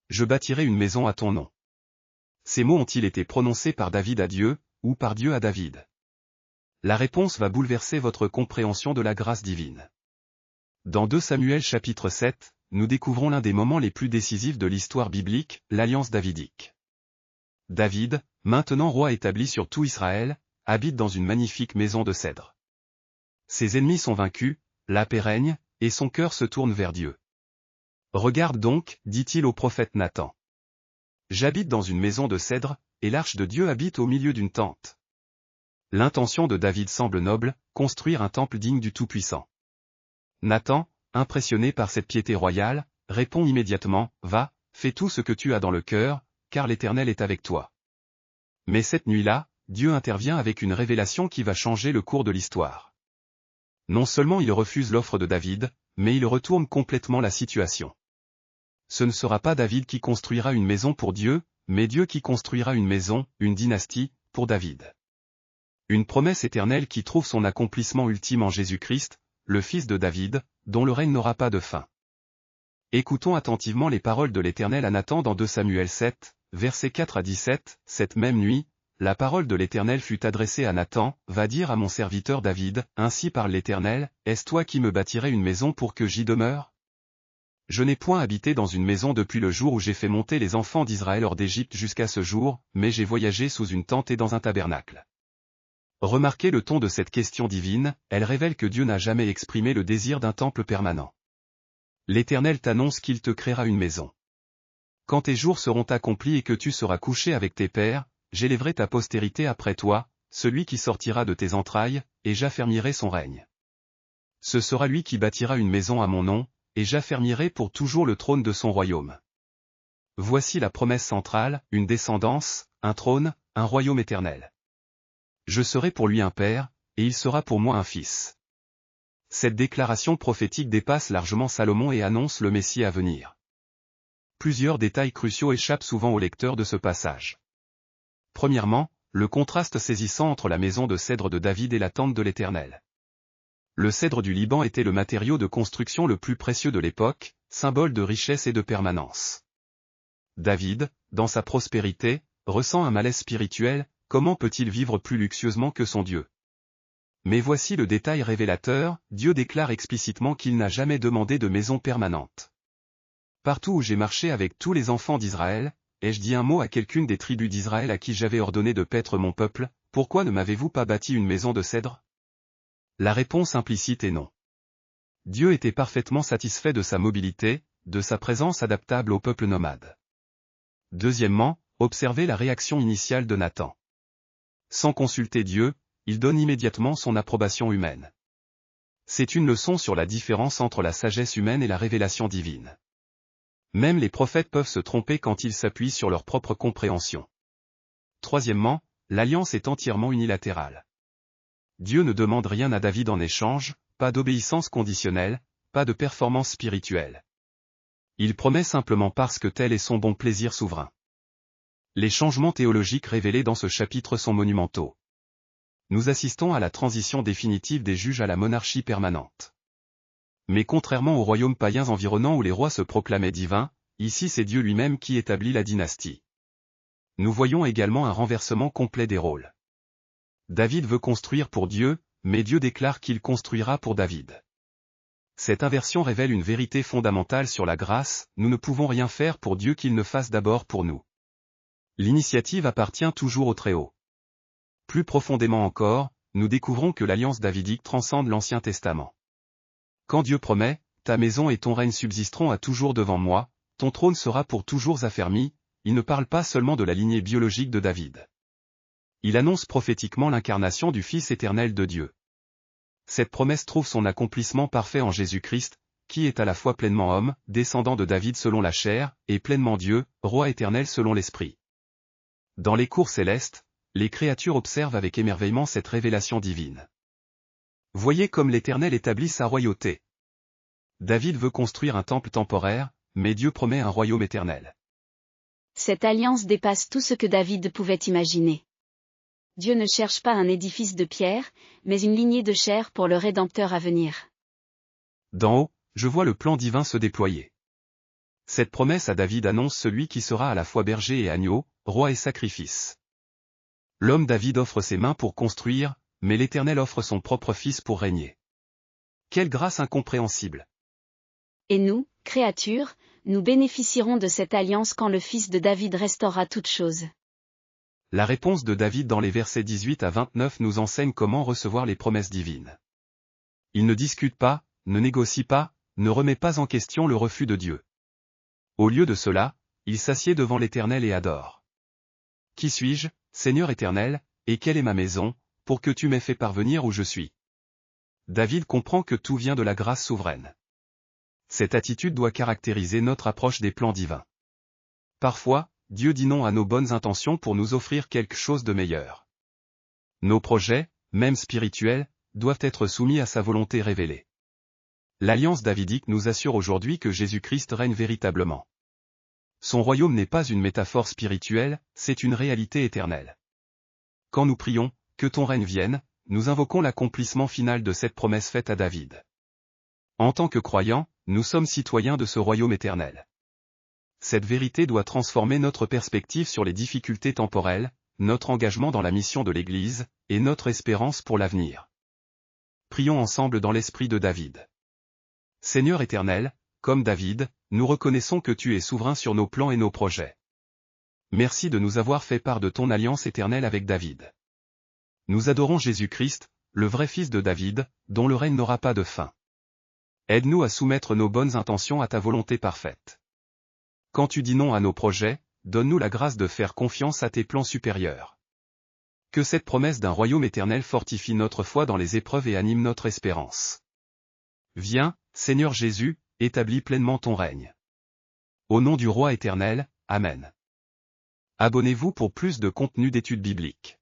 je bâtirai une maison à ton nom. Ces mots ont-ils été prononcés par David à Dieu, ou par Dieu à David? La réponse va bouleverser votre compréhension de la grâce divine. Dans 2 Samuel chapitre 7, nous découvrons l'un des moments les plus décisifs de l'histoire biblique, l'alliance davidique. David, maintenant roi établi sur tout Israël, habite dans une magnifique maison de cèdre. Ses ennemis sont vaincus, la paix règne, et son cœur se tourne vers Dieu. Regarde donc, dit-il au prophète Nathan. J'habite dans une maison de cèdre, et l'arche de Dieu habite au milieu d'une tente. L'intention de David semble noble, construire un temple digne du Tout-Puissant. Nathan, impressionné par cette piété royale, répond immédiatement, va, fais tout ce que tu as dans le cœur, car l'Éternel est avec toi. Mais cette nuit-là, Dieu intervient avec une révélation qui va changer le cours de l'histoire. Non seulement il refuse l'offre de David, mais il retourne complètement la situation. Ce ne sera pas David qui construira une maison pour Dieu, mais Dieu qui construira une maison, une dynastie, pour David. Une promesse éternelle qui trouve son accomplissement ultime en Jésus-Christ, le Fils de David, dont le règne n'aura pas de fin. Écoutons attentivement les paroles de l'Éternel à Nathan dans 2 Samuel 7, versets 4 à 17, cette même nuit, la parole de l'Éternel fut adressée à Nathan, va dire à mon serviteur David, ainsi parle l'Éternel, est-ce toi qui me bâtirais une maison pour que j'y demeure? Je n'ai point habité dans une maison depuis le jour où j'ai fait monter les enfants d'Israël hors d'Égypte jusqu'à ce jour, mais j'ai voyagé sous une tente et dans un tabernacle. Remarquez le ton de cette question divine, elle révèle que Dieu n'a jamais exprimé le désir d'un temple permanent. L'Éternel t'annonce qu'il te créera une maison. Quand tes jours seront accomplis et que tu seras couché avec tes pères, j'élèverai ta postérité après toi, celui qui sortira de tes entrailles, et j'affermirai son règne. Ce sera lui qui bâtira une maison à mon nom, et j'affermirai pour toujours le trône de son royaume. Voici la promesse centrale, une descendance, un trône, un royaume éternel. Je serai pour lui un père, et il sera pour moi un fils. Cette déclaration prophétique dépasse largement Salomon et annonce le Messie à venir. Plusieurs détails cruciaux échappent souvent aux lecteurs de ce passage. Premièrement, le contraste saisissant entre la maison de cèdre de David et la tente de l'Éternel. Le cèdre du Liban était le matériau de construction le plus précieux de l'époque, symbole de richesse et de permanence. David, dans sa prospérité, ressent un malaise spirituel, comment peut-il vivre plus luxueusement que son Dieu? Mais voici le détail révélateur, Dieu déclare explicitement qu'il n'a jamais demandé de maison permanente. Partout où j'ai marché avec tous les enfants d'Israël, ai-je dit un mot à quelqu'une des tribus d'Israël à qui j'avais ordonné de paître mon peuple, pourquoi ne m'avez-vous pas bâti une maison de cèdre? La réponse implicite est non. Dieu était parfaitement satisfait de sa mobilité, de sa présence adaptable au peuple nomade. Deuxièmement, observez la réaction initiale de Nathan. Sans consulter Dieu, il donne immédiatement son approbation humaine. C'est une leçon sur la différence entre la sagesse humaine et la révélation divine. Même les prophètes peuvent se tromper quand ils s'appuient sur leur propre compréhension. Troisièmement, l'alliance est entièrement unilatérale. Dieu ne demande rien à David en échange, pas d'obéissance conditionnelle, pas de performance spirituelle. Il promet simplement parce que tel est son bon plaisir souverain. Les changements théologiques révélés dans ce chapitre sont monumentaux. Nous assistons à la transition définitive des juges à la monarchie permanente. Mais contrairement aux royaumes païens environnants où les rois se proclamaient divins, ici c'est Dieu lui-même qui établit la dynastie. Nous voyons également un renversement complet des rôles. David veut construire pour Dieu, mais Dieu déclare qu'il construira pour David. Cette inversion révèle une vérité fondamentale sur la grâce, nous ne pouvons rien faire pour Dieu qu'il ne fasse d'abord pour nous. L'initiative appartient toujours au Très-Haut. Plus profondément encore, nous découvrons que l'alliance davidique transcende l'Ancien Testament. Quand Dieu promet, ta maison et ton règne subsisteront à toujours devant moi, ton trône sera pour toujours affermi, il ne parle pas seulement de la lignée biologique de David. Il annonce prophétiquement l'incarnation du Fils éternel de Dieu. Cette promesse trouve son accomplissement parfait en Jésus-Christ, qui est à la fois pleinement homme, descendant de David selon la chair, et pleinement Dieu, roi éternel selon l'Esprit. Dans les cours célestes, les créatures observent avec émerveillement cette révélation divine. Voyez comme l'Éternel établit sa royauté. David veut construire un temple temporaire, mais Dieu promet un royaume éternel. Cette alliance dépasse tout ce que David pouvait imaginer. Dieu ne cherche pas un édifice de pierre, mais une lignée de chair pour le Rédempteur à venir. D'en haut, je vois le plan divin se déployer. Cette promesse à David annonce celui qui sera à la fois berger et agneau, roi et sacrifice. L'homme David offre ses mains pour construire, mais l'Éternel offre son propre fils pour régner. Quelle grâce incompréhensible! Et nous, créatures, nous bénéficierons de cette alliance quand le fils de David restaurera toutes choses. La réponse de David dans les versets 18 à 29 nous enseigne comment recevoir les promesses divines. Il ne discute pas, ne négocie pas, ne remet pas en question le refus de Dieu. Au lieu de cela, il s'assied devant l'Éternel et adore. Qui suis-je, Seigneur Éternel, et quelle est ma maison, pour que tu m'aies fait parvenir où je suis? David comprend que tout vient de la grâce souveraine. Cette attitude doit caractériser notre approche des plans divins. Parfois, Dieu dit non à nos bonnes intentions pour nous offrir quelque chose de meilleur. Nos projets, même spirituels, doivent être soumis à sa volonté révélée. L'alliance davidique nous assure aujourd'hui que Jésus-Christ règne véritablement. Son royaume n'est pas une métaphore spirituelle, c'est une réalité éternelle. Quand nous prions, que ton règne vienne, nous invoquons l'accomplissement final de cette promesse faite à David. En tant que croyants, nous sommes citoyens de ce royaume éternel. Cette vérité doit transformer notre perspective sur les difficultés temporelles, notre engagement dans la mission de l'Église, et notre espérance pour l'avenir. Prions ensemble dans l'esprit de David. Seigneur éternel, comme David, nous reconnaissons que tu es souverain sur nos plans et nos projets. Merci de nous avoir fait part de ton alliance éternelle avec David. Nous adorons Jésus-Christ, le vrai fils de David, dont le règne n'aura pas de fin. Aide-nous à soumettre nos bonnes intentions à ta volonté parfaite. Quand tu dis non à nos projets, donne-nous la grâce de faire confiance à tes plans supérieurs. Que cette promesse d'un royaume éternel fortifie notre foi dans les épreuves et anime notre espérance. Viens, Seigneur Jésus, établis pleinement ton règne. Au nom du Roi éternel, Amen. Abonnez-vous pour plus de contenu d'études bibliques.